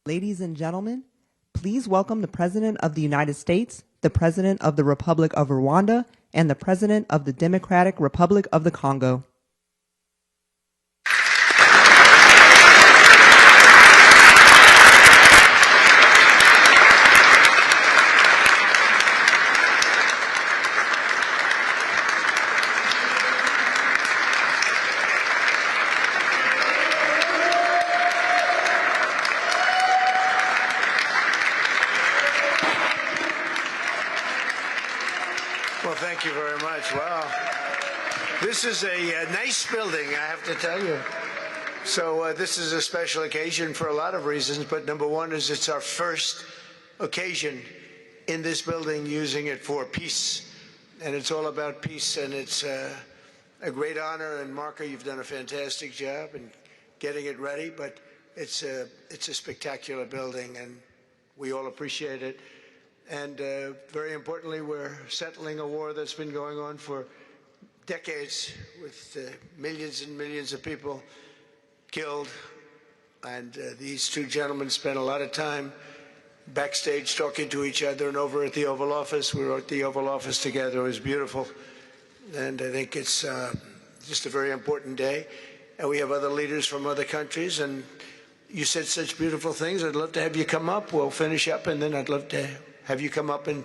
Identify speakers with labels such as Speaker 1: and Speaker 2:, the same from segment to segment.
Speaker 1: Ladies and gentlemen, please welcome the President of the United States, the President of the Republic of Rwanda, and the President of the Democratic Republic of the Congo.
Speaker 2: Well, thank you very much. Wow. This is a nice building, I have to tell you. So this is a special occasion for a lot of reasons, but number one is it's our first occasion in this building using it for peace. And it's all about peace, and it's a great honor. And Marco, you've done a fantastic job in getting it ready, but it's a spectacular building, and we all appreciate it. And very importantly, we're settling a war that's been going on for decades with millions and millions of people killed. And these two gentlemen spent a lot of time backstage talking to each other, and over at the Oval Office. We were at the Oval Office together. It was beautiful. And I think it's just a very important day. And we have other leaders from other countries. And you said such beautiful things. I'd love to have you come up. We'll finish up, and then I'd love to have you come up, and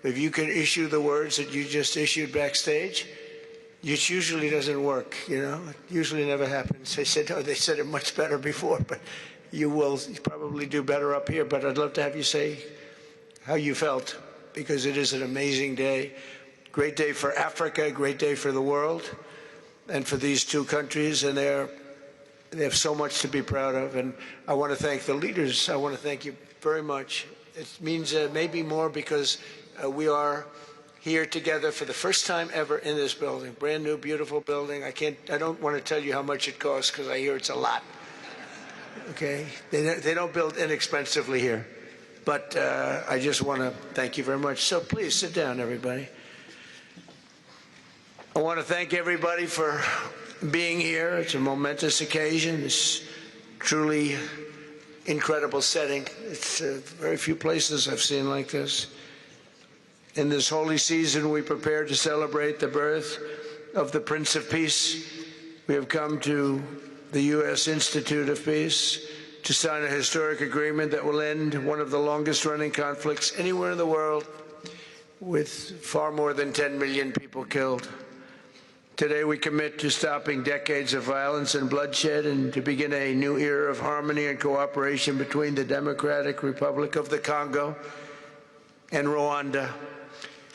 Speaker 2: if you could issue the words that you just issued backstage, which usually doesn't work, you know, it usually never happens. They said, oh, they said it much better before, but you will probably do better up here. But I'd love to have you say how you felt, because it is an amazing day. Great day for Africa, great day for the world, and for these two countries, and they have so much to be proud of. And I want to thank the leaders. I want to thank you very much. It means maybe more because we are here together for the first time ever in this building. Brand new, beautiful building. I don't want to tell you how much it costs, because I hear it's a lot. Okay? They don't build inexpensively here. But I just want to thank you very much. So please sit down, everybody. I want to thank everybody for being here. It's a momentous occasion. It's truly incredible setting. It's very few places I've seen like this. In this holy season, we prepare to celebrate the birth of the Prince of Peace. We have come to the U.S. Institute of Peace to sign a historic agreement that will end one of the longest-running conflicts anywhere in the world, with far more than 10 million people killed. Today, we commit to stopping decades of violence and bloodshed, and to begin a new era of harmony and cooperation between the Democratic Republic of the Congo and Rwanda.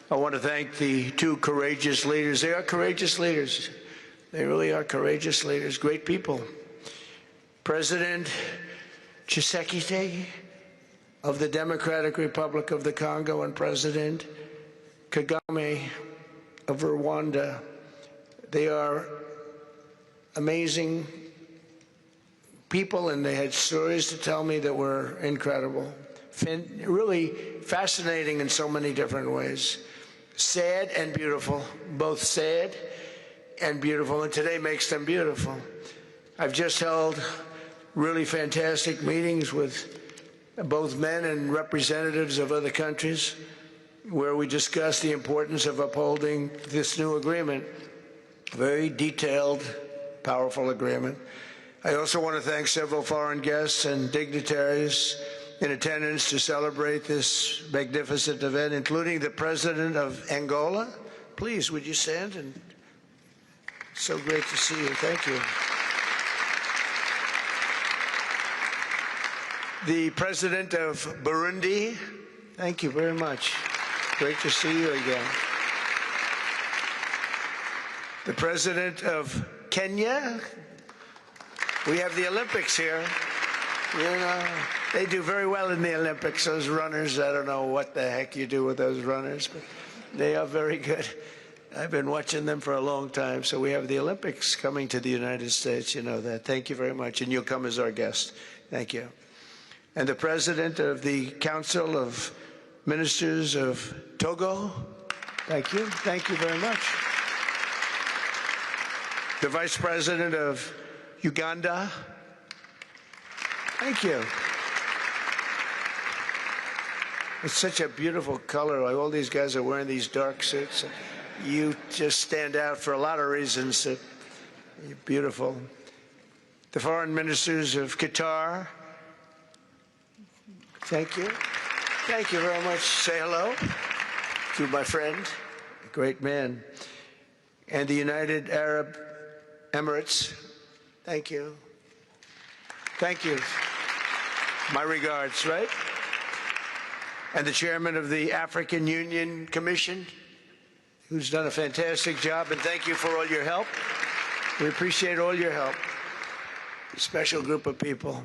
Speaker 2: I want to thank the two courageous leaders. They are courageous leaders. They really are courageous leaders, great people. President Tshisekedi of the Democratic Republic of the Congo, and President Kagame of Rwanda. They are amazing people, and they had stories to tell me that were incredible. Really fascinating in so many different ways. Sad and beautiful, both sad and beautiful, and today makes them beautiful. I've just held really fantastic meetings with both men and representatives of other countries, where we discussed the importance of upholding this new agreement. Very detailed, powerful agreement. I also want to thank several foreign guests and dignitaries in attendance to celebrate this magnificent event, including the President of Angola. Please, would you stand? And so great to see you. Thank you. The President of Burundi. Thank you very much. Great to see you again. The President of Kenya. We have the Olympics here. You know, they do very well in the Olympics, those runners. I don't know what the heck you do with those runners, but they are very good. I've been watching them for a long time. So we have the Olympics coming to the United States. You know that. Thank you very much. And you'll come as our guest. Thank you. And the President of the Council of Ministers of Togo. Thank you. Thank you very much. The Vice President of Uganda. Thank you. It's such a beautiful color. Like all these guys are wearing these dark suits. You just stand out for a lot of reasons. You're beautiful. The foreign ministers of Qatar, thank you. Thank you very much. Say hello to my friend, a great man. And the United Arab Emirates, thank you. Thank you. My regards, right? And the chairman of the African Union Commission, who's done a fantastic job, and thank you for all your help. We appreciate all your help. A special group of people.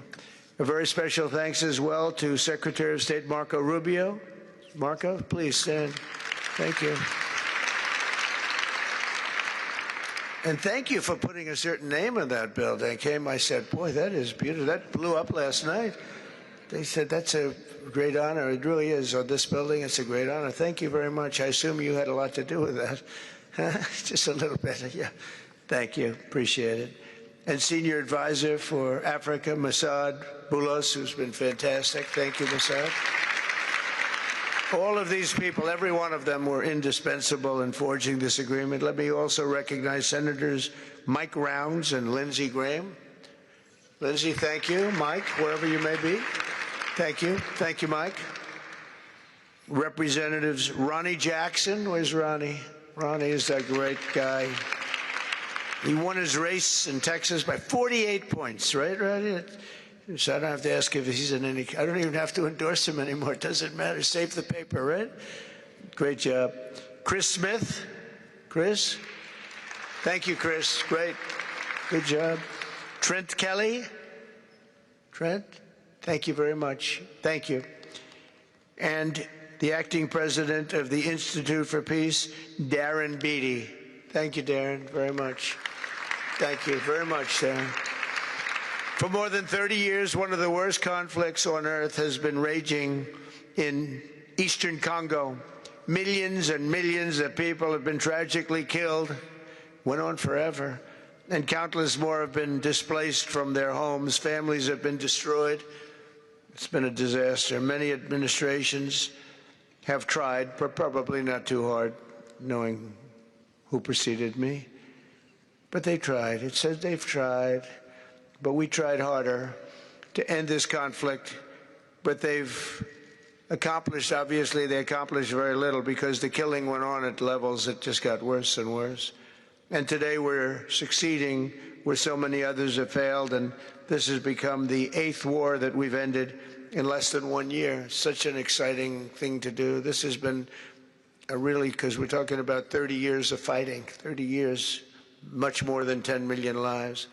Speaker 2: A very special thanks as well to Secretary of State Marco Rubio. Marco, please stand. Thank you. And thank you for putting a certain name in that building. I said, boy, that is beautiful. That blew up last night. They said, that's a great honor. It really is. On this building, it's a great honor. Thank you very much. I assume you had a lot to do with that. Just a little bit. Yeah. Thank you. Appreciate it. And Senior Advisor for Africa, Masad Boulos, who's been fantastic. Thank you, Masad. All of these people, every one of them were indispensable in forging this agreement. Let me also recognize Senators Mike Rounds and Lindsey Graham. Lindsey, thank you. Mike, wherever you may be. Thank you. Thank you, Mike. Representatives Ronnie Jackson. Where's Ronnie? Ronnie is that great guy. He won his race in Texas by 48 points, right, Ronnie? So I don't have to ask if he's in any, I don't even have to endorse him anymore. It doesn't matter. Save the paper, right? Great job. Chris Smith. Chris? Thank you, Chris. Great. Good job. Trent Kelly. Trent? Thank you very much. Thank you. And the acting president of the Institute for Peace, Darren Beatty. Thank you, Darren, very much. Thank you very much, Darren. For more than 30 years, one of the worst conflicts on earth has been raging in eastern Congo. Millions and millions of people have been tragically killed, went on forever, and countless more have been displaced from their homes. Families have been destroyed. It's been a disaster. Many administrations have tried, but probably not too hard, knowing who preceded me. But they tried. It says they've tried. But we tried harder to end this conflict. But they've accomplished, obviously, they accomplished very little because the killing went on at levels that just got worse and worse. And today we're succeeding where so many others have failed. And this has become the 8th war that we've ended in less than 1 year. Such an exciting thing to do. This has been really, because we're talking about 30 years of fighting, 30 years, much more than 10 million lives.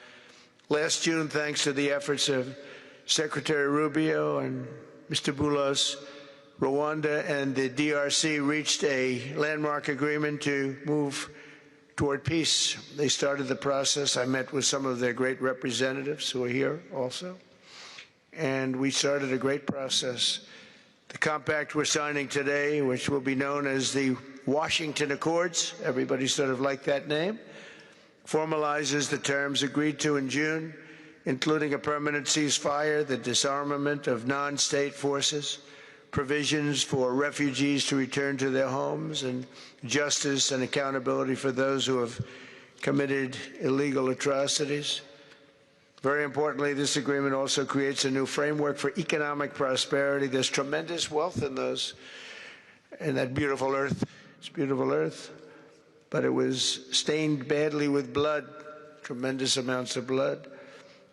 Speaker 2: Last June, thanks to the efforts of Secretary Rubio and Mr. Boulos, Rwanda and the DRC reached a landmark agreement to move toward peace. They started the process. I met with some of their great representatives who are here also. And we started a great process. The compact we're signing today, which will be known as the Washington Accords, everybody sort of liked that name, formalizes the terms agreed to in June, including a permanent ceasefire, the disarmament of non-state forces, provisions for refugees to return to their homes, and justice and accountability for those who have committed illegal atrocities. Very importantly, this agreement also creates a new framework for economic prosperity. There's tremendous wealth in that beautiful earth. It's beautiful earth, but it was stained badly with blood, tremendous amounts of blood.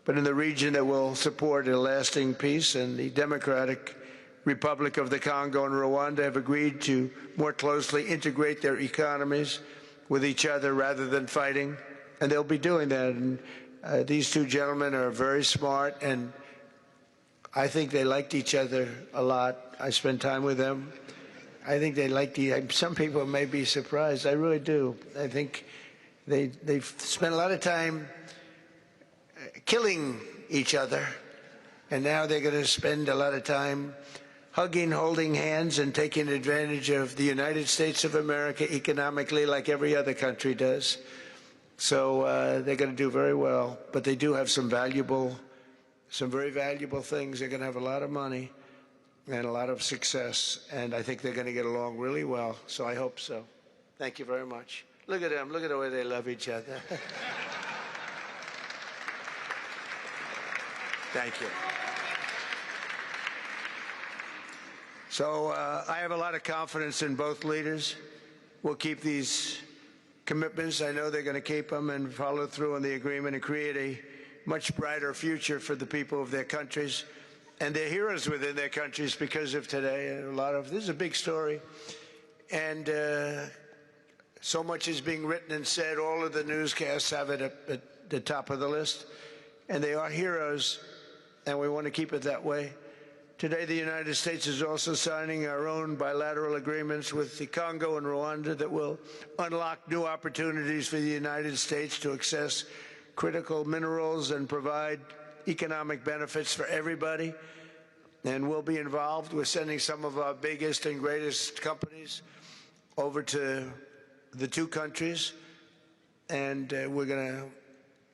Speaker 2: But in the region that will support a lasting peace, and the Democratic Republic of the Congo and Rwanda have agreed to more closely integrate their economies with each other rather than fighting, and they'll be doing that. And these two gentlemen are very smart, and I think they liked each other a lot. I spent time with them. I think they liked some people may be surprised. I really do. I think they've spent a lot of time killing each other, and now they're going to spend a lot of time hugging, holding hands, and taking advantage of the United States of America economically like every other country does. So they're going to do very well, but they do have some very valuable things. They're going to have a lot of money, and a lot of success. And I think they're going to get along really well. So I hope so. Thank you very much. Look at them. Look at the way they love each other. Thank you. So I have a lot of confidence in both leaders. We'll keep these commitments. I know they're going to keep them and follow through on the agreement and create a much brighter future for the people of their countries. And they're heroes within their countries because of today. This is a big story. And so much is being written and said. All of the newscasts have it at the top of the list. And they are heroes, and we want to keep it that way. Today, the United States is also signing our own bilateral agreements with the Congo and Rwanda that will unlock new opportunities for the United States to access critical minerals and provide economic benefits for everybody. And we'll be involved. We're sending some of our biggest and greatest companies over to the two countries, and we're going to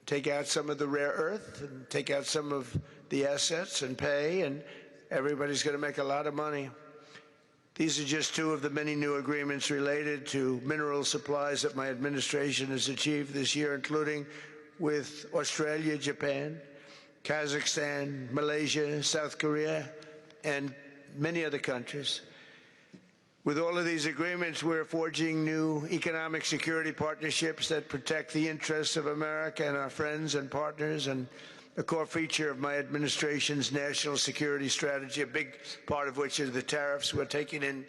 Speaker 2: take out some of the rare earth and take out some of the assets and pay, and everybody's going to make a lot of money. These are just two of the many new agreements related to mineral supplies that my administration has achieved this year, including with Australia, Japan, Kazakhstan, Malaysia, South Korea, and many other countries. With all of these agreements, we're forging new economic security partnerships that protect the interests of America and our friends and partners, and a core feature of my administration's national security strategy, a big part of which is the tariffs. We're taking in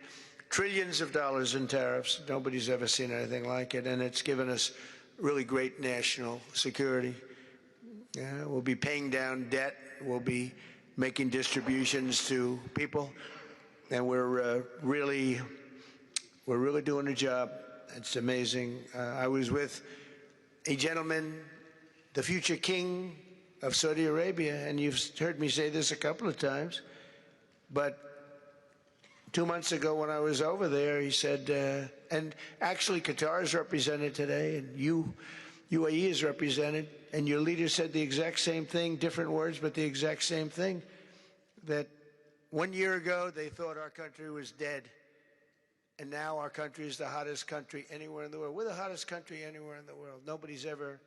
Speaker 2: trillions of dollars in tariffs. Nobody's ever seen anything like it, and it's given us really great national security. We'll be paying down debt. We'll be making distributions to people, and we're really doing a job. It's amazing. I was with a gentleman, the future king of Saudi Arabia, and you've heard me say this a couple of times, but 2 months ago when I was over there, he said, and actually Qatar is represented today, and UAE is represented, and your leader said the exact same thing, different words, but the exact same thing, that 1 year ago they thought our country was dead, and now our country is the hottest country anywhere in the world. We're the hottest country anywhere in the world. Nobody's ever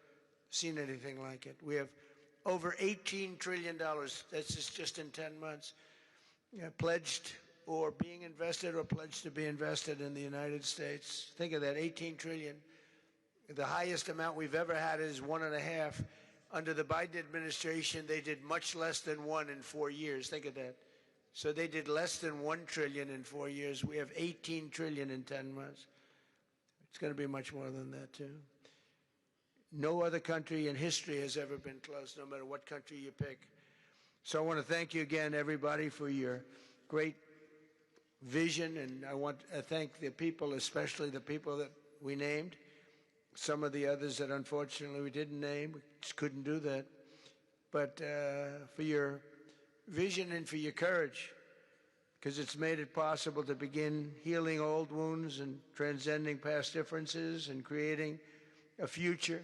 Speaker 2: seen anything like it. We have over $18 trillion, that's just in 10 months, pledged or being invested or pledged to be invested in the United States. Think of that, 18 trillion. The highest amount we've ever had is 1.5. Under the Biden administration, they did much less than 1 in 4 years. Think of that. So they did less than 1 trillion in 4 years. We have 18 trillion in 10 months. It's going to be much more than that, too. No other country in history has ever been close, no matter what country you pick. So I want to thank you again, everybody, for your great vision, and I want to thank the people, especially the people that we named. Some of the others that unfortunately we didn't name, we just couldn't do that. But for your vision and for your courage, because it's made it possible to begin healing old wounds and transcending past differences and creating a future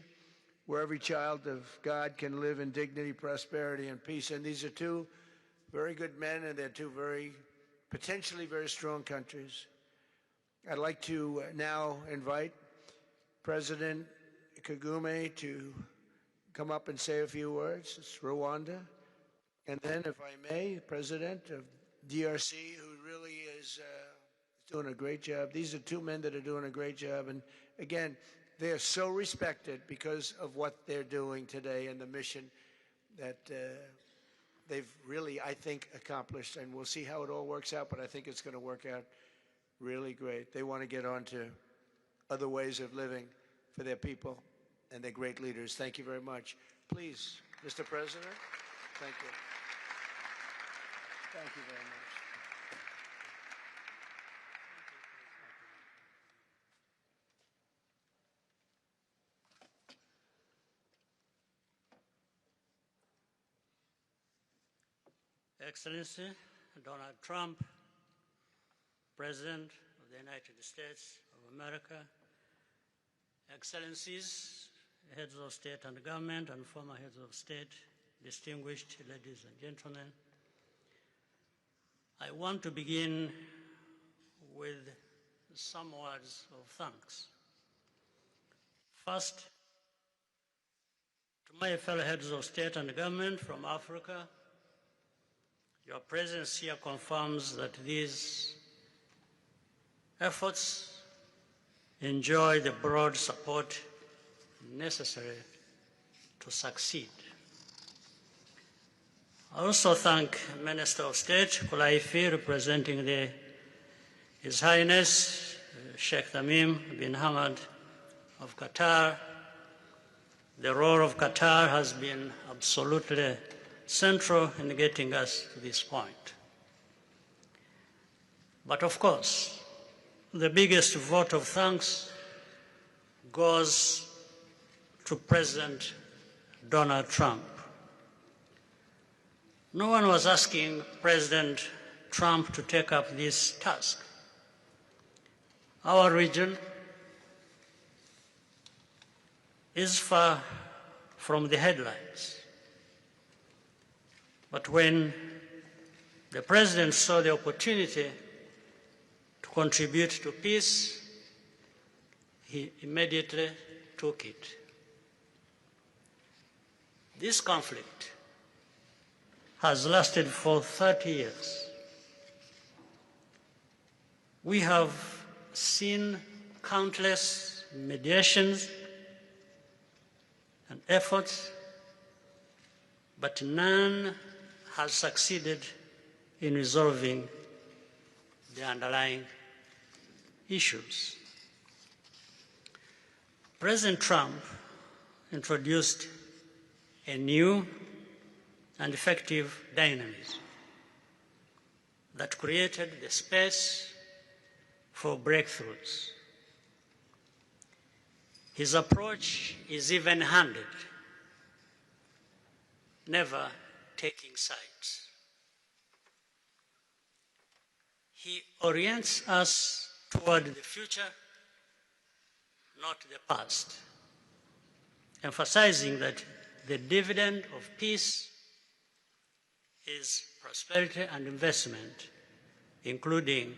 Speaker 2: where every child of God can live in dignity, prosperity, and peace. And these are two very good men, and they're two potentially very strong countries. I'd like to now invite President Kagame to come up and say a few words. It's Rwanda. And then, if I may, President of DRC, who really is doing a great job. These are two men that are doing a great job. And again, they are so respected because of what they're doing today and the mission that they've really, I think, accomplished. And we'll see how it all works out, but I think it's going to work out really great. They want to get on to other ways of living for their people, and they're great leaders. Thank you very much. Please, Mr. President, thank you. Thank you very much.
Speaker 3: Excellency Donald Trump, President of the United States of America, Excellencies, heads of state and government and former heads of state, distinguished ladies and gentlemen, I want to begin with some words of thanks. First, to my fellow heads of state and government from Africa, your presence here confirms that these efforts enjoy the broad support necessary to succeed. I also thank Minister of State Kulaifi, representing His Highness Sheikh Tamim bin Hamad of Qatar. The role of Qatar has been absolutely central in getting us to this point. But of course, the biggest vote of thanks goes to President Donald Trump. No one was asking President Trump to take up this task. Our region is far from the headlines. But when the President saw the opportunity to contribute to peace, he immediately took it. This conflict has lasted for 30 years. We have seen countless mediations and efforts, but none has succeeded in resolving the underlying issues. President Trump introduced a new and effective dynamism that created the space for breakthroughs. His approach is even-handed, never taking sides. He orients us toward the future, not the past, emphasizing that the dividend of peace is prosperity and investment, including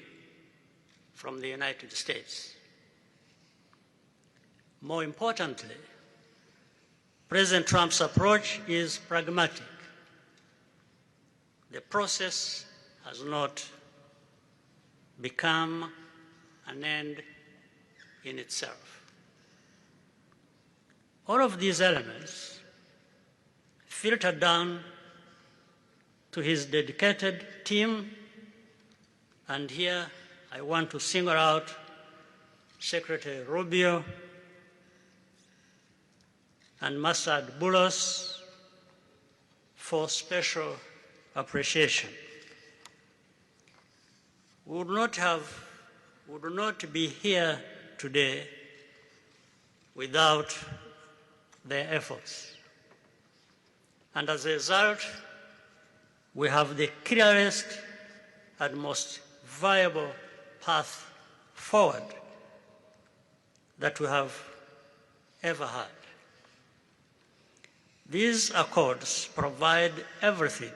Speaker 3: from the United States. More importantly, President Trump's approach is pragmatic. The process has not become an end in itself. All of these elements filter down to his dedicated team, and here I want to single out Secretary Rubio and Masad Boulos for special appreciation. We would not be here today without their efforts. And as a result, we have the clearest and most viable path forward that we have ever had. These accords provide everything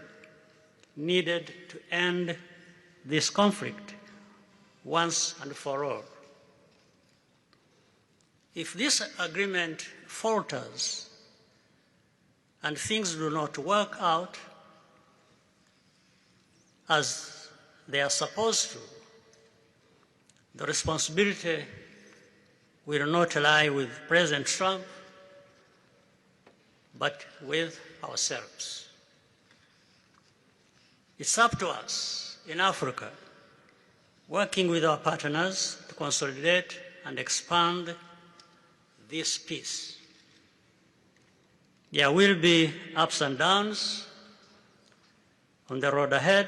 Speaker 3: needed to end this conflict once and for all. If this agreement falters and things do not work out as they are supposed to, the responsibility will not lie with President Trump, but with ourselves. It's up to us in Africa, working with our partners to consolidate and expand this peace. There will be ups and downs on the road ahead.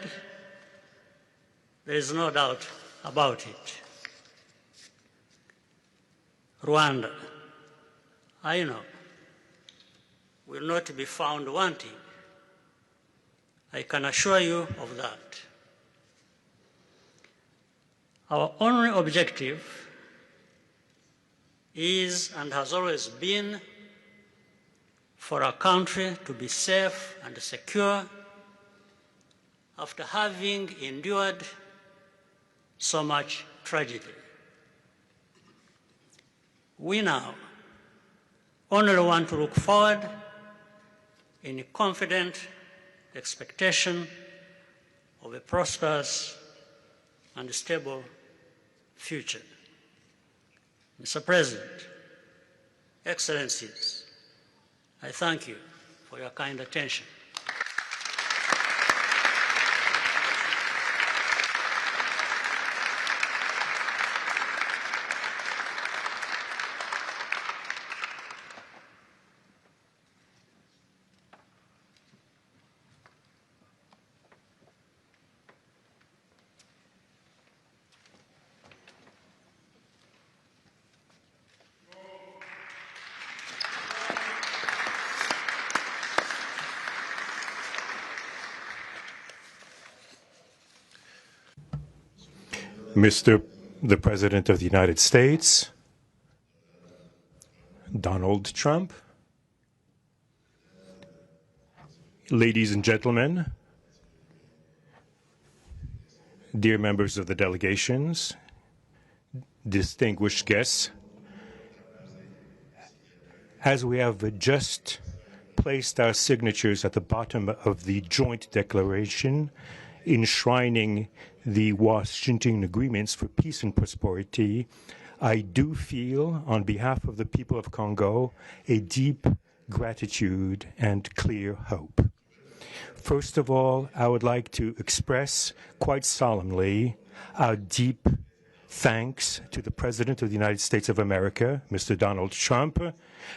Speaker 3: There is no doubt about it. Rwanda, I know, will not be found wanting. I can assure you of that. Our only objective is and has always been for our country to be safe and secure, after having endured so much tragedy. We now only want to look forward in confident expectation of a prosperous and stable future. Mr. President, Excellencies, I thank you for your kind attention.
Speaker 4: Mr. the President of the United States, Donald Trump, ladies and gentlemen, dear members of the delegations, distinguished guests, as we have just placed our signatures at the bottom of the joint declaration enshrining the Washington agreements for peace and prosperity, I do feel, on behalf of the people of Congo, a deep gratitude and clear hope. First of all, I would like to express quite solemnly our deep thanks to the President of the United States of America, Mr. Donald Trump.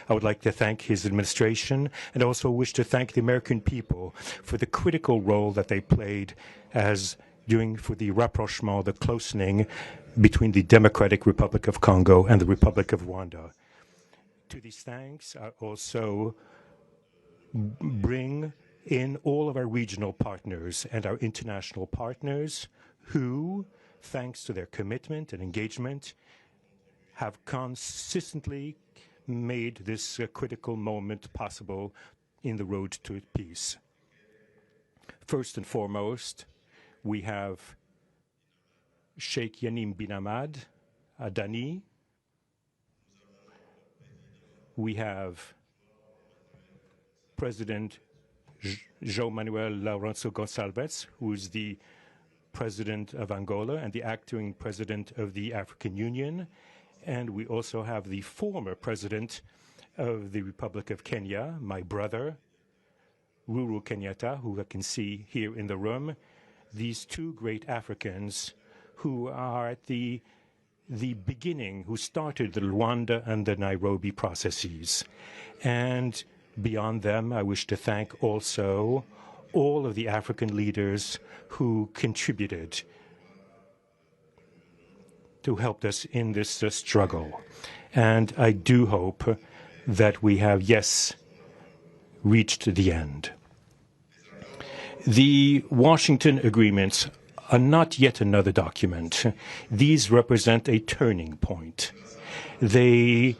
Speaker 4: I would like to thank his administration and also wish to thank the American people for the critical role that they played for the rapprochement, the closening between the Democratic Republic of Congo and the Republic of Rwanda. To these thanks, I also bring in all of our regional partners and our international partners who, thanks to their commitment and engagement, have consistently made this critical moment possible in the road to peace. First and foremost, we have Sheikh Yanim bin Ahmad Adani. We have President João Manuel Lourenço Gonçalves, who is the President of Angola and the acting President of the African Union. And we also have the former President of the Republic of Kenya, my brother, Uhuru Kenyatta, who I can see here in the room. These two great Africans who are at the beginning, who started the Rwanda and the Nairobi processes. And beyond them, I wish to thank also all of the African leaders who contributed to help us in this struggle. And I do hope that we have, yes, reached the end. The Washington agreements are not yet another document. These represent a turning point. They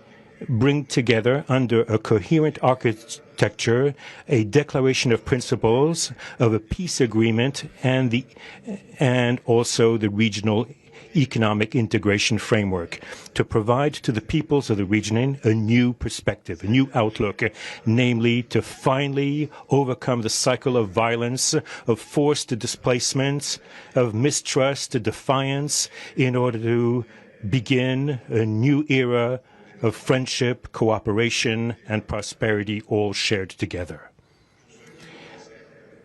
Speaker 4: bring together under a coherent architecture a declaration of principles of a peace agreement and also the regional economic integration framework to provide to the peoples of the region a new perspective, a new outlook, namely to finally overcome the cycle of violence, of forced displacements, of mistrust, defiance, in order to begin a new era of friendship, cooperation, and prosperity all shared together.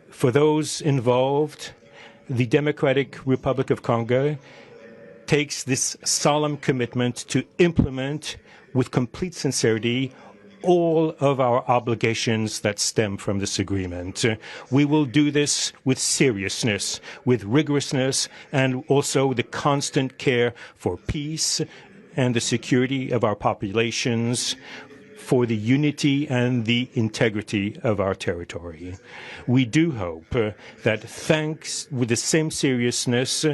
Speaker 4: For those involved, the Democratic Republic of Congo takes this solemn commitment to implement with complete sincerity all of our obligations that stem from this agreement. We will do this with seriousness, with rigorousness, and also with the constant care for peace and the security of our populations, for the unity and the integrity of our territory. We do hope that thanks with the same seriousness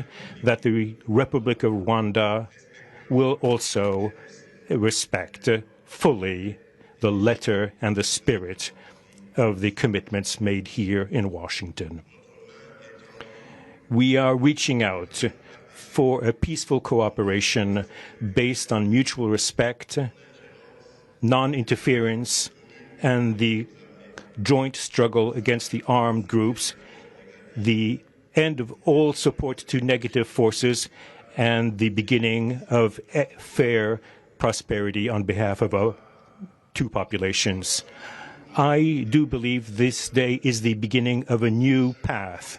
Speaker 4: that the Republic of Rwanda will also respect fully the letter and the spirit of the commitments made here in Washington. We are reaching out for a peaceful cooperation based on mutual respect, non-interference, and the joint struggle against the armed groups, the end of all support to negative forces, and the beginning of fair prosperity on behalf of our two populations. I do believe this day is the beginning of a new path.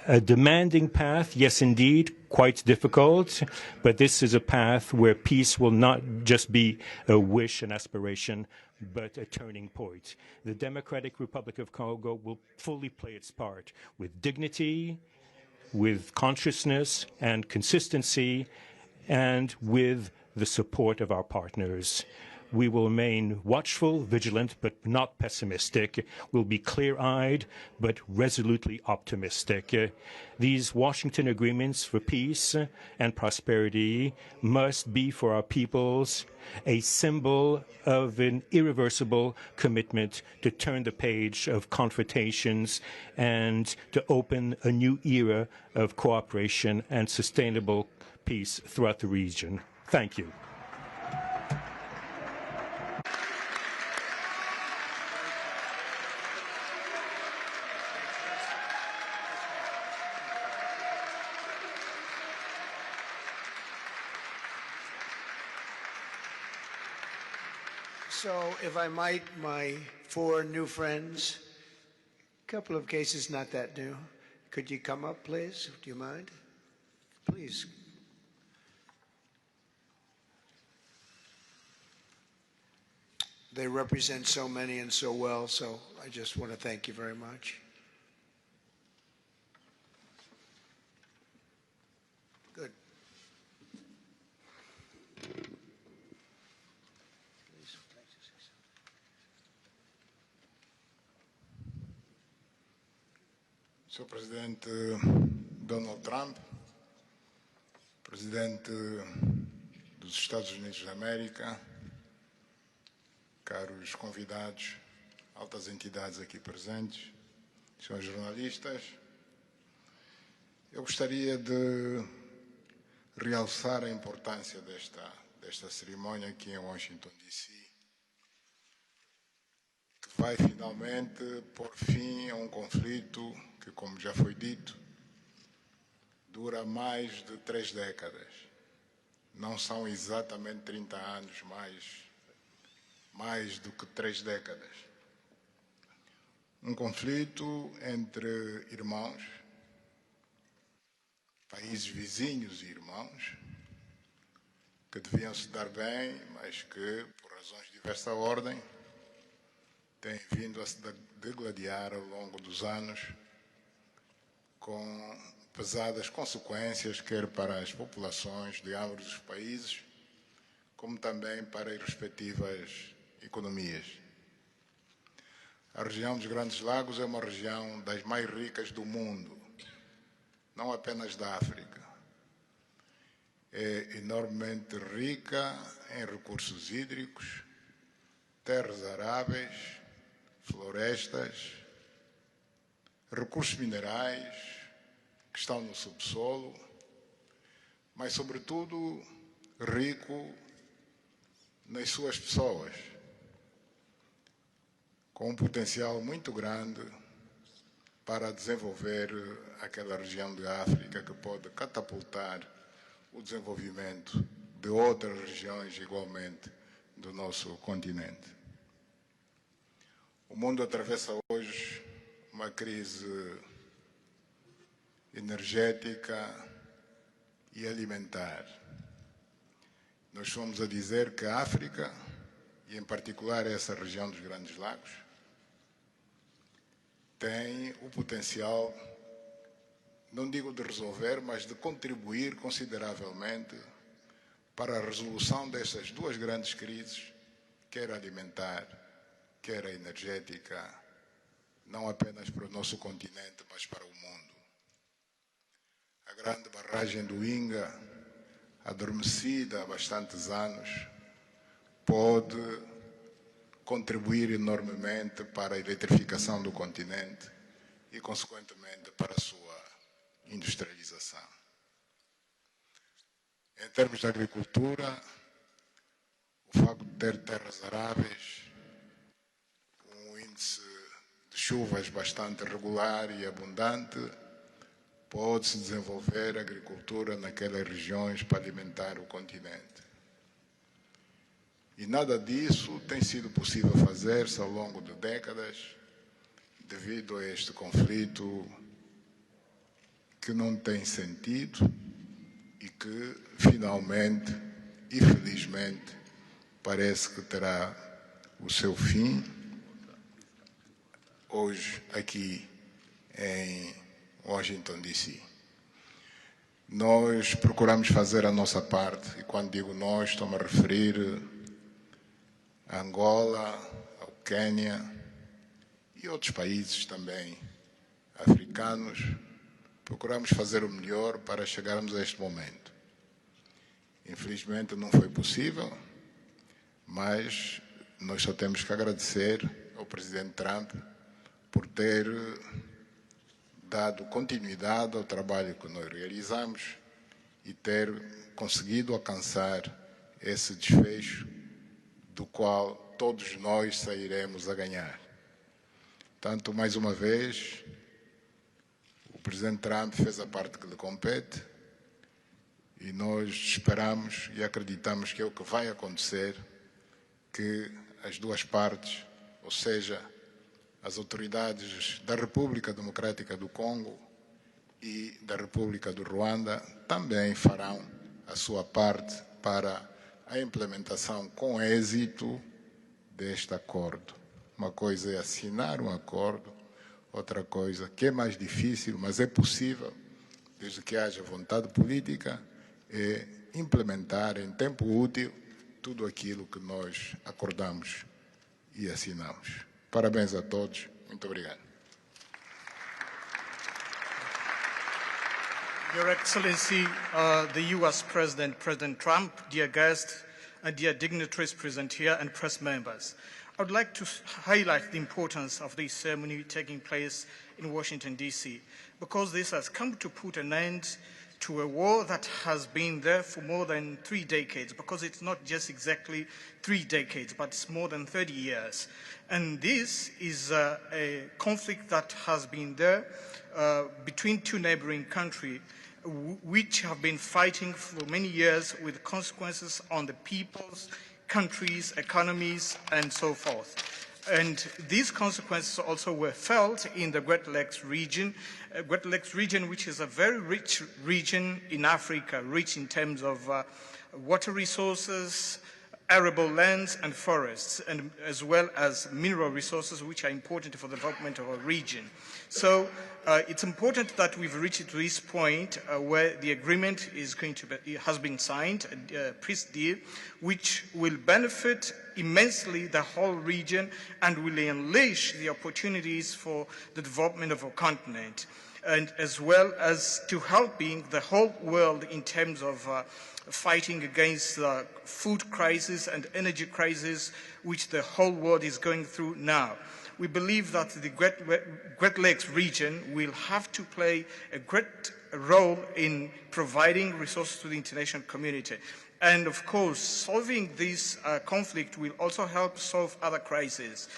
Speaker 4: A demanding path, yes, indeed, quite difficult, but this is a path where peace will not just be a wish, an aspiration, but a turning point. The Democratic Republic of Congo will fully play its part with dignity, with consciousness and consistency, and with the support of our partners. We will remain watchful, vigilant, but not pessimistic. We'll be clear-eyed, but resolutely optimistic. These Washington agreements for peace and prosperity must be for our peoples a symbol of an irreversible commitment to turn the page of confrontations and to open a new era of cooperation and sustainable peace throughout the region. Thank you.
Speaker 2: So, if I might, my four new friends, a couple of cases not that new. Could you come up, please? Do you mind? Please. They represent so many and so well, so I just want to thank you very much. Good.
Speaker 5: Sr. Presidente Donald Trump, Presidente dos Estados Unidos da América, caros convidados, altas entidades aqui presentes, senhores jornalistas, eu gostaria de realçar a importância desta cerimônia aqui em Washington, D.C., que vai finalmente pôr fim a um conflito que, como já foi dito, dura mais de 3 décadas. Não são exatamente 30 anos, mais do que 3 décadas. Um conflito entre irmãos, países vizinhos e irmãos, que deviam se dar bem, mas que, por razões de diversa ordem, têm vindo a se degladiar ao longo dos anos, com pesadas consequências, quer para as populações de ambos os países, como também para as respectivas economias. A região dos Grandes Lagos é uma região das mais ricas do mundo, não apenas da África. É enormemente rica em recursos hídricos, terras aráveis, florestas, recursos minerais que estão no subsolo, mas, sobretudo, rico nas suas pessoas, com um potencial muito grande para desenvolver aquela região de África que pode catapultar o desenvolvimento de outras regiões igualmente do nosso continente. O mundo atravessa hoje uma crise energética e alimentar. Nós fomos a dizer que a África, e em particular essa região dos Grandes Lagos, tem o potencial, não digo de resolver, mas de contribuir consideravelmente para a resolução dessas duas grandes crises, quer alimentar, quer a energética, não apenas para o nosso continente, mas para o mundo. A grande barragem do Inga, adormecida há bastantes anos, pode contribuir enormemente para a eletrificação do continente e, consequentemente, para a sua industrialização. Em termos de agricultura, o facto de ter terras aráveis, um índice de chuvas bastante regular e abundante, pode-se desenvolver agricultura naquelas regiões para alimentar o continente. E nada disso tem sido possível fazer-se ao longo de décadas, devido a este conflito que não tem sentido e que, finalmente e felizmente, parece que terá o seu fim hoje aqui em Washington, D.C. Nós procuramos fazer a nossa parte, e quando digo nós, estou-me a referir a Angola, ao Quênia e outros países também africanos. Procuramos fazer o melhor para chegarmos a este momento. Infelizmente não foi possível, mas nós só temos que agradecer ao presidente Trump por ter dado continuidade ao trabalho que nós realizamos e ter conseguido alcançar esse desfecho do qual todos nós sairemos a ganhar. Portanto, mais uma vez, o presidente Trump fez a parte que lhe compete e nós esperamos e acreditamos que é o que vai acontecer, que as duas partes, ou seja, as autoridades da República Democrática do Congo e da República do Ruanda também farão a sua parte para a implementação com êxito deste acordo. Uma coisa é assinar um acordo, outra coisa que é mais difícil, mas é possível, desde que haja vontade política, é implementar em tempo útil tudo aquilo que nós acordamos e assinamos. Parabéns a todos. Muito obrigado.
Speaker 6: Your Excellency, the U.S. President, President Trump, dear guests, and dear dignitaries present here and press members. I would like to highlight the importance of this ceremony taking place in Washington, D.C., because this has come to put an end to a war that has been there for more than 3 decades, because it's not just exactly 3 decades, but it's more than 30 years. And this is a conflict that has been there between two neighboring countries, which have been fighting for many years with consequences on the peoples, countries, economies, and so forth. And these consequences also were felt in the Great Lakes region, which is a very rich region in Africa, rich in terms of water resources, arable lands and forests, and as well as mineral resources, which are important for the development of our region. So it's important that we've reached to this point where the agreement is going to be, has been signed, a peace deal, which will benefit immensely the whole region and will unleash the opportunities for the development of our continent, and as well as to helping the whole world in terms of fighting against the food crisis and energy crisis which the whole world is going through now. We believe that the Great Lakes region will have to play a great role in providing resources to the international community. And of course, solving this conflict will also help solve other crises,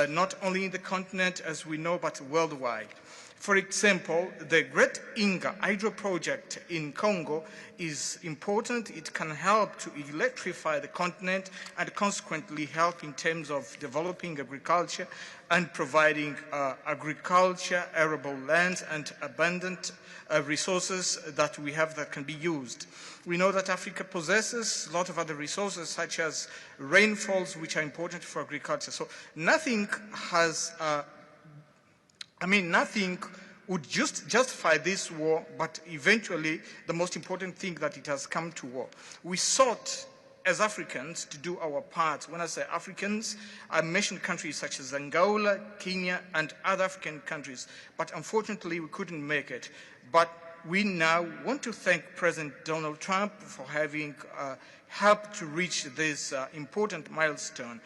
Speaker 6: not only in the continent as we know, but worldwide. For example, the Great Inga hydro project in Congo is important. It can help to electrify the continent and consequently help in terms of developing agriculture and providing agriculture, arable lands, and abundant resources that we have that can be used. We know that Africa possesses a lot of other resources such as rainfalls, which are important for agriculture. So nothing has nothing would justify this war, but eventually the most important thing that it has come to war. We sought as Africans to do our part. When I say Africans, I mentioned countries such as Angola, Kenya, and other African countries, but unfortunately we couldn't make it. But we now want to thank President Donald Trump for having helped to reach this important milestone.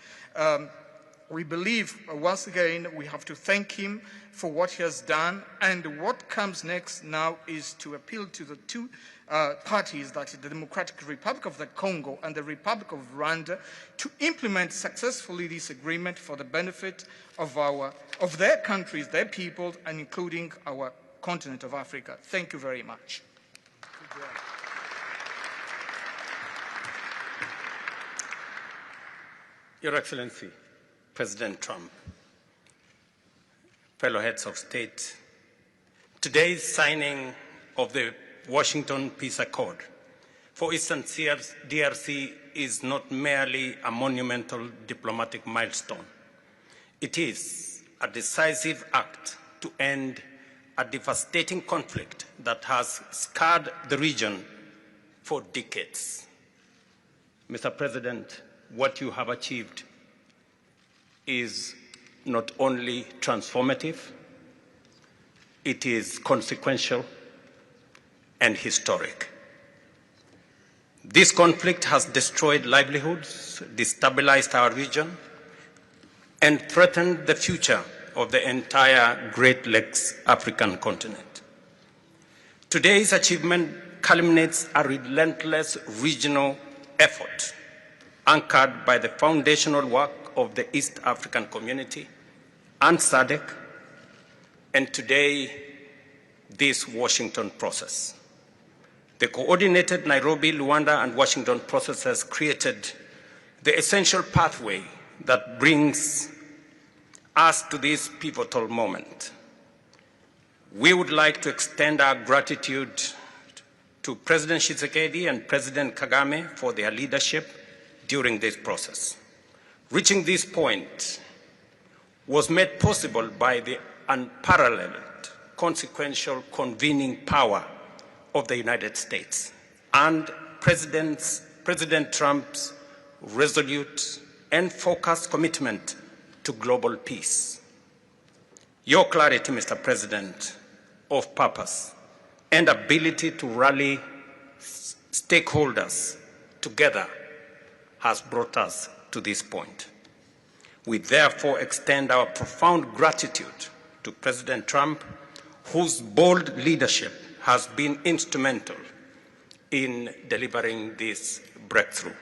Speaker 6: We believe, once again, we have to thank him for what he has done, and what comes next now is to appeal to the two parties, that is the Democratic Republic of the Congo and the Republic of Rwanda, to implement successfully this agreement for the benefit of their countries, their people, and including our continent of Africa. Thank you very much.
Speaker 7: Your Excellency, President Trump, fellow heads of state, today's signing of the Washington Peace Accord for Eastern DRC is not merely a monumental diplomatic milestone. It is a decisive act to end a devastating conflict that has scarred the region for decades. Mr. President, what you have achieved is not only transformative, it is consequential and historic. This conflict has destroyed livelihoods, destabilized our region, and threatened the future of the entire Great Lakes African continent. Today's achievement culminates a relentless regional effort anchored by the foundational work of the East African Community and SADC, and today, this Washington process. The coordinated Nairobi, Rwanda, and Washington process has created the essential pathway that brings us to this pivotal moment. We would like to extend our gratitude to President Tshisekedi and President Kagame for their leadership during this process. Reaching this point was made possible by the unparalleled consequential convening power of the United States and President Trump's resolute and focused commitment to global peace. Your clarity, Mr. President, of purpose and ability to rally stakeholders together has brought us to this point. We therefore extend our profound gratitude to President Trump, whose bold leadership has been instrumental in delivering this breakthrough.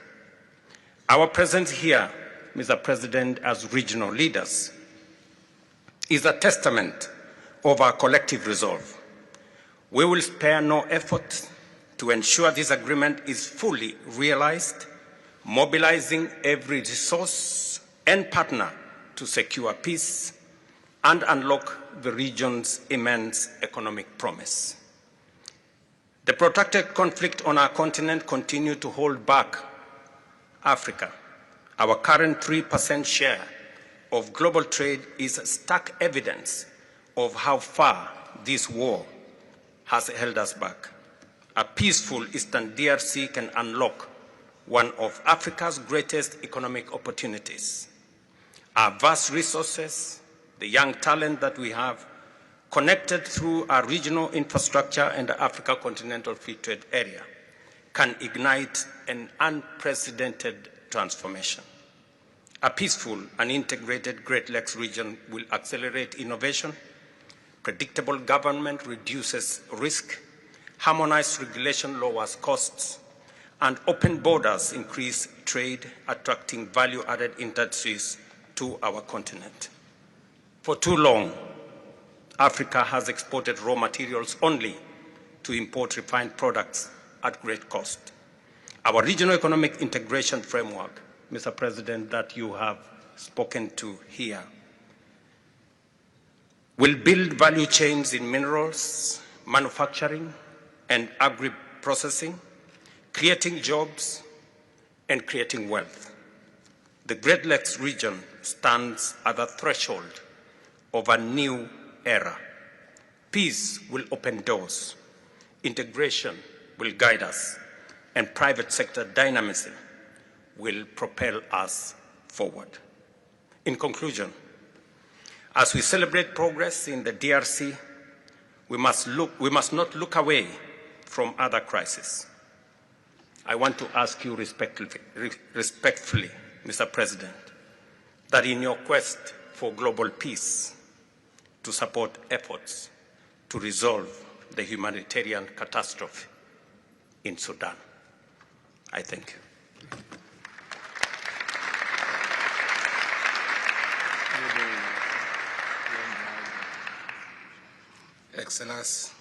Speaker 7: Our presence here, Mr. President, as regional leaders, is a testament of our collective resolve. We will spare no effort to ensure this agreement is fully realized, mobilizing every resource and partner to secure peace and unlock the region's immense economic promise. The protracted conflict on our continent continues to hold back Africa. Our current 3% share of global trade is stark evidence of how far this war has held us back. A peaceful Eastern DRC can unlock one of Africa's greatest economic opportunities. Our vast resources, the young talent that we have, connected through our regional infrastructure and the Africa Continental Free Trade Area, can ignite an unprecedented transformation. A peaceful and integrated Great Lakes region will accelerate innovation, predictable government reduces risk, harmonized regulation lowers costs, and open borders increase trade, attracting value-added industries to our continent. For too long, Africa has exported raw materials only to import refined products at great cost. Our regional economic integration framework, Mr. President, that you have spoken to here, will build value chains in minerals, manufacturing, and agri-processing, creating jobs and creating wealth. The Great Lakes region stands at the threshold of a new era. Peace will open doors, integration will guide us, and private sector dynamism will propel us forward. In conclusion, as we celebrate progress in the DRC, we must not look away from other crises. I want to ask you respectfully, Mr. President, that in your quest for global peace, to support efforts to resolve the humanitarian catastrophe in Sudan. I thank you.
Speaker 8: Excellence,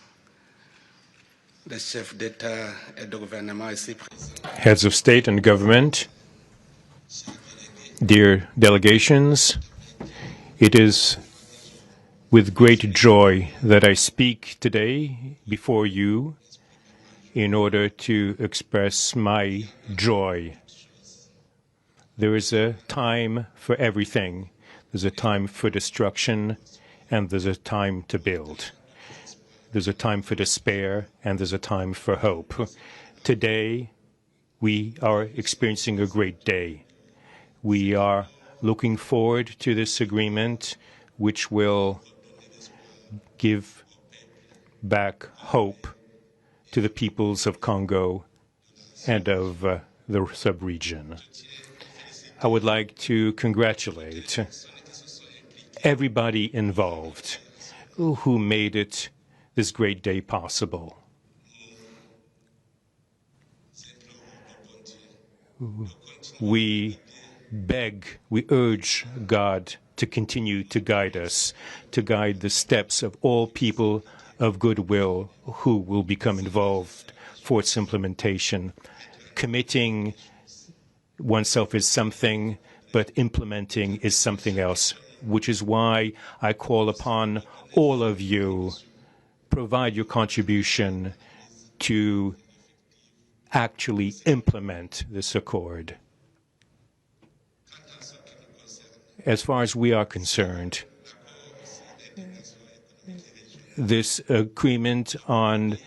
Speaker 8: le chef d'État et de gouvernement ici présent.
Speaker 4: Heads of state and government, dear delegations, it is with great joy that I speak today before you in order to express my joy. There is a time for everything. There's a time for destruction, and there's a time to build. There's a time for despair, and there's a time for hope. Today, we are experiencing a great day. We are looking forward to this agreement, which will give back hope to the peoples of Congo and of the sub-region. I would like to congratulate everybody involved who made it this great day possible. We urge God to continue to guide us, to guide the steps of all people of goodwill who will become involved for its implementation. Committing oneself is something, but implementing is something else, which is why I call upon all of you, provide your contribution to actually implement this accord. As far as we are concerned, this agreement on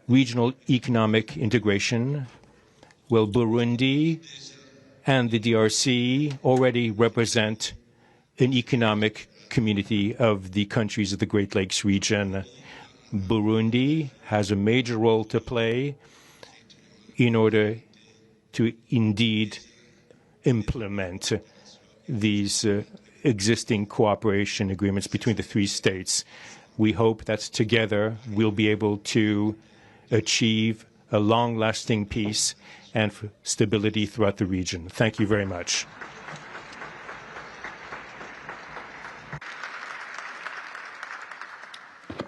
Speaker 4: regional economic integration, well, Burundi and the DRC already represent an economic community of the countries of the Great Lakes region. Burundi has a major role to play in order to indeed implement these existing cooperation agreements between the three states. We hope that together we'll be able to achieve a long-lasting peace and stability throughout the region. Thank you very much.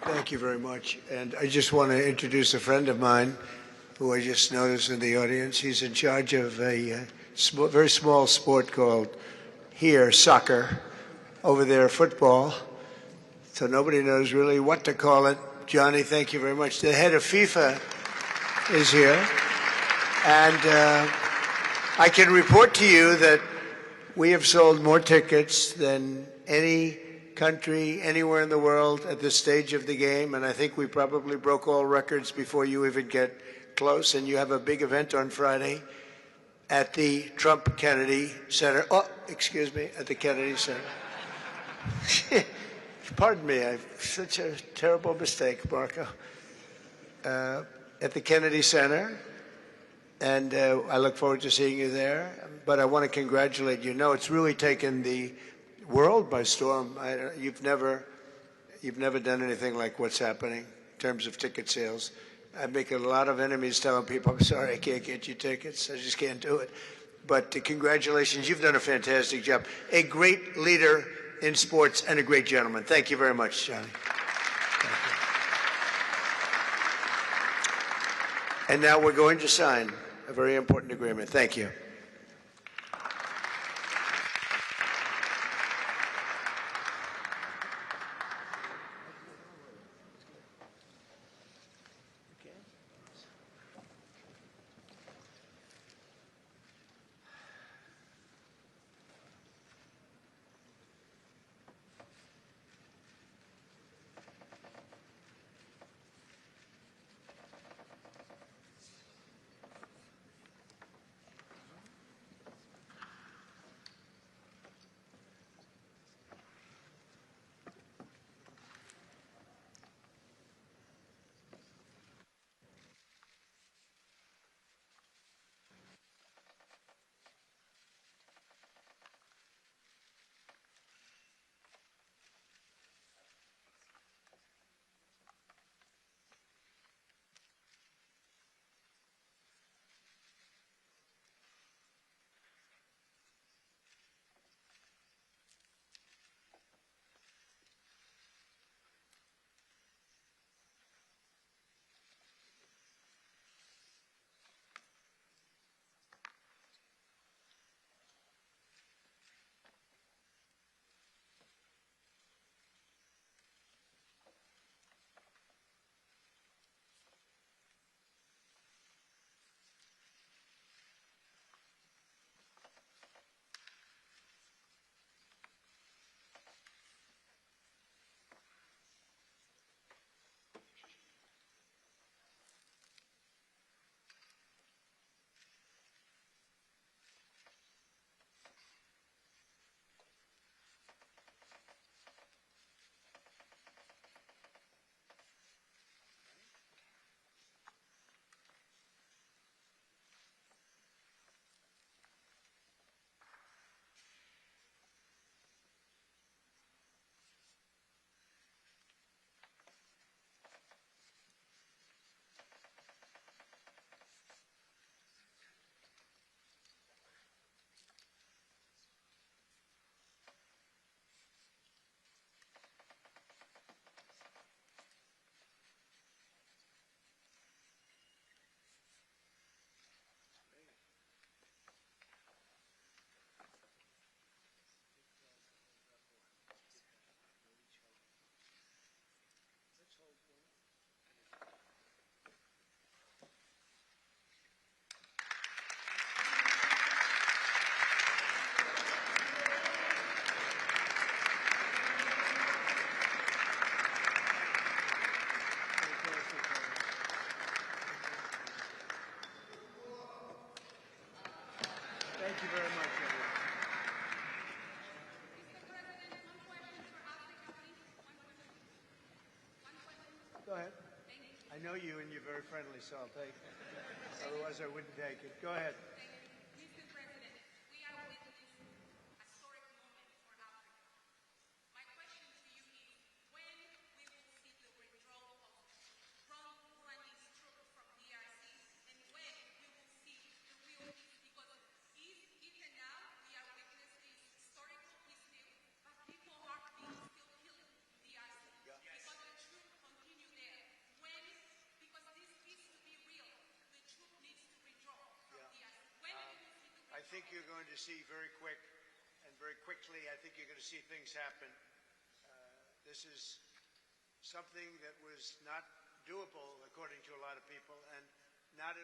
Speaker 2: Thank you very much. And I just want to introduce a friend of mine who I just noticed in the audience. He's in charge of a very small sport called here, soccer, over there, football. So nobody knows really what to call it. Johnny, thank you very much. The head of FIFA is here. And I can report to you that we have sold more tickets than any country anywhere in the world at this stage of the game. And I think we probably broke all records before you even get close. And you have a big event on Friday at the Trump Kennedy Center. Oh, excuse me, at the Kennedy Center. Pardon me, I've such a terrible mistake, Marco. At the Kennedy Center, and I look forward to seeing you there. But I want to congratulate you. No, it's really taken the world by storm. You've never done anything like what's happening in terms of ticket sales. I make a lot of enemies telling people, I'm sorry, I can't get you tickets. I just can't do it. But congratulations, you've done a fantastic job. A great leader in sports and a great gentleman. Thank you very much, Johnny. And now we're going to sign a very important agreement. Thank you. Go ahead. I know you and you're very friendly, so I'll take it. Otherwise, I wouldn't take it. Go ahead.
Speaker 9: Mr. President, we are witnessing a historic moment for Africa. My question to you is, when we will see the withdrawal of Rwandese troops from DRC, and when we will see the real peace? Because even now we are witnessing historical peace deal, but people are being still killed in DRC because the troops continue there. When, because this peace to be real, the troop needs to withdraw from DRC. When we will see the
Speaker 2: I think you're going to see very quick and very quickly, I think you're going to see things happen. This is something that was not doable, according to a lot of people, and not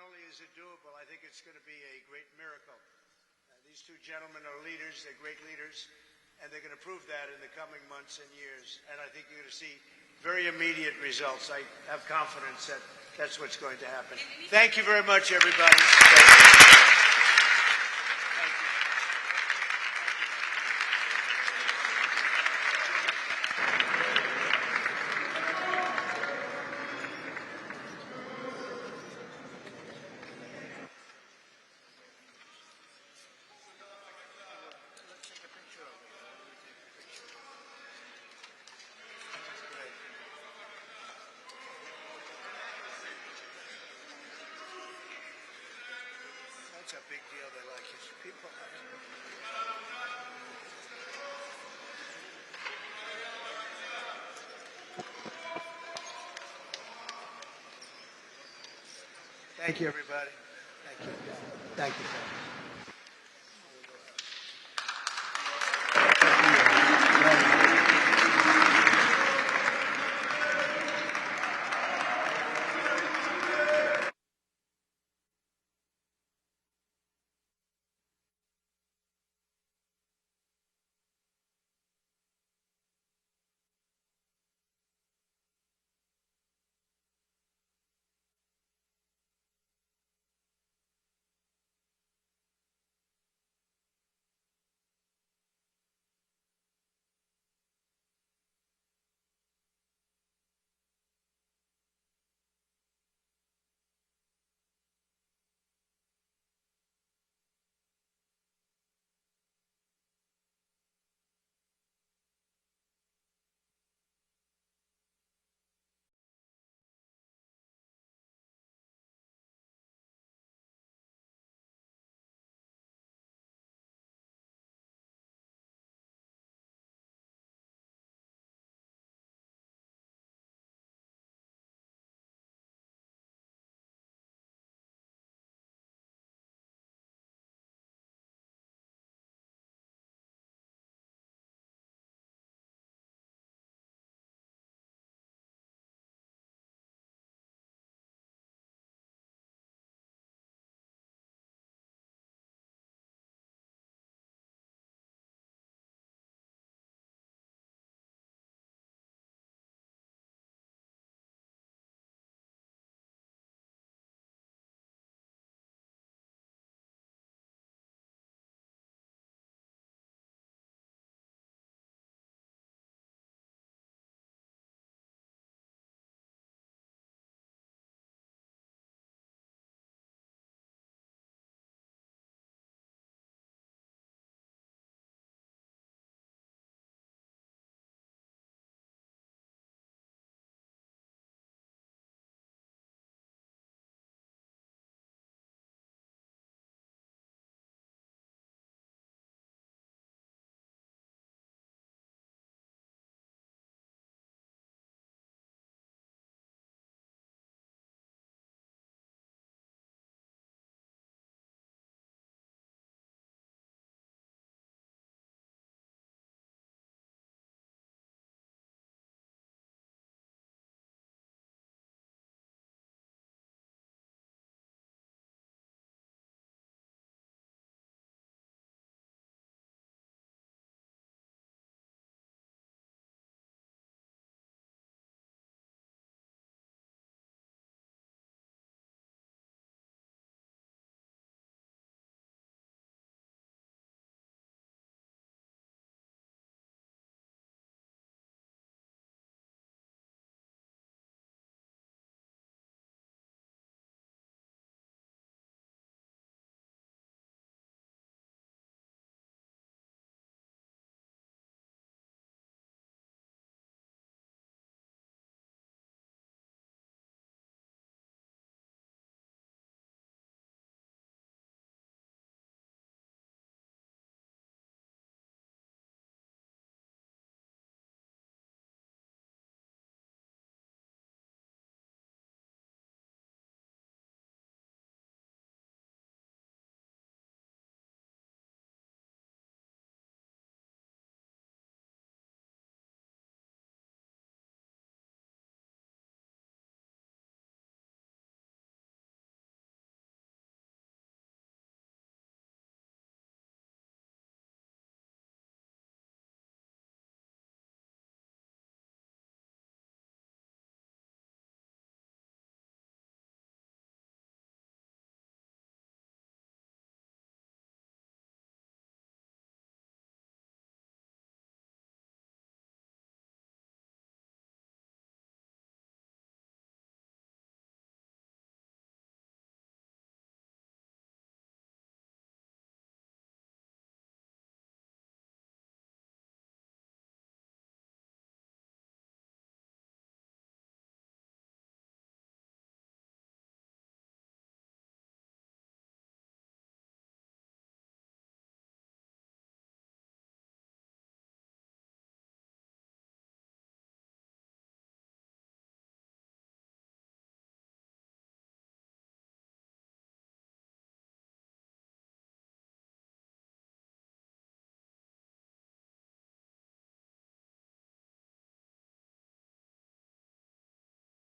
Speaker 2: only is it doable, I think it's going to be a great miracle. These two gentlemen are leaders, they're great leaders, and they're going to prove that in the coming months and years. And I think you're going to see very immediate results. I have confidence that that's what's going to happen. Thank you very much, everybody. Thank you. It's a big deal. They like it. People like it. Thank you, everybody. Thank you. Thank you.